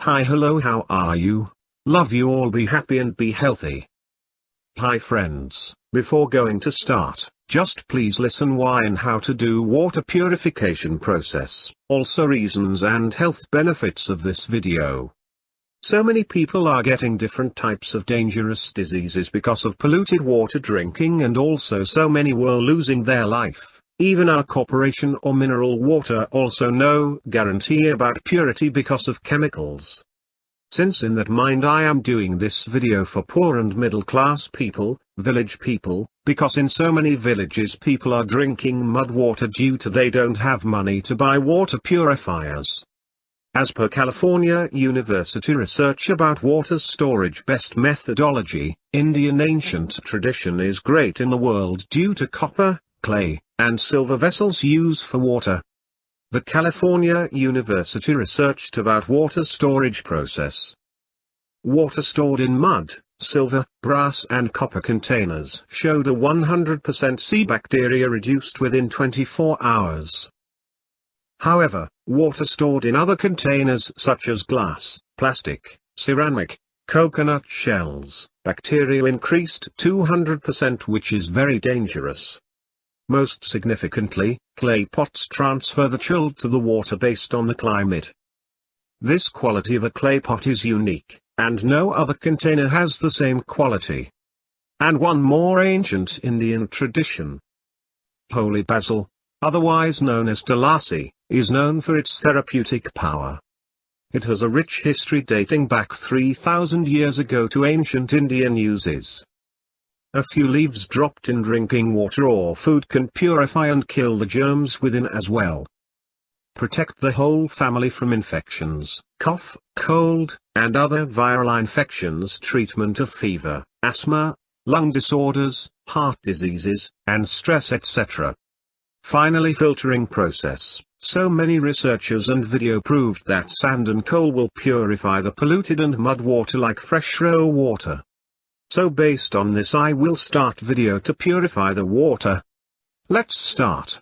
Hi, hello, how are you? Love you all, be happy and be healthy. Hi friends, before going to start, just please listen why and how to do water purification process, also reasons and health benefits of this video. So many people are getting different types of dangerous diseases because of polluted water drinking, and also so many were losing their life. Even our corporation or mineral water also no guarantee about purity because of chemicals. Since in that mind I am doing this video for poor and middle class people, village people, because in so many villages people are drinking mud water due to they don't have money to buy water purifiers. As per California University research about water storage best methodology, Indian ancient tradition is great in the world due to copper, clay, and silver vessels used for water. The California University researched about water storage process. Water stored in mud, silver, brass and copper containers showed a 100% C bacteria reduced within 24 hours. However, water stored in other containers such as glass, plastic, ceramic, coconut shells, bacteria increased 200%, which is very dangerous. Most significantly, clay pots transfer the chill to the water based on the climate. This quality of a clay pot is unique, and no other container has the same quality. And one more ancient Indian tradition. Holy basil, otherwise known as Tulasi, is known for its therapeutic power. It has a rich history dating back 3,000 years ago to ancient Indian uses. A few leaves dropped in drinking water or food can purify and kill the germs within as well. Protect the whole family from infections, cough, cold, and other viral infections. Treatment of fever, asthma, lung disorders, heart diseases, and stress, etc. Finally, filtering process. So many researchers and video proved that sand and coal will purify the polluted and mud water like fresh raw water. So based on this I will start video to purify the water. Let's start.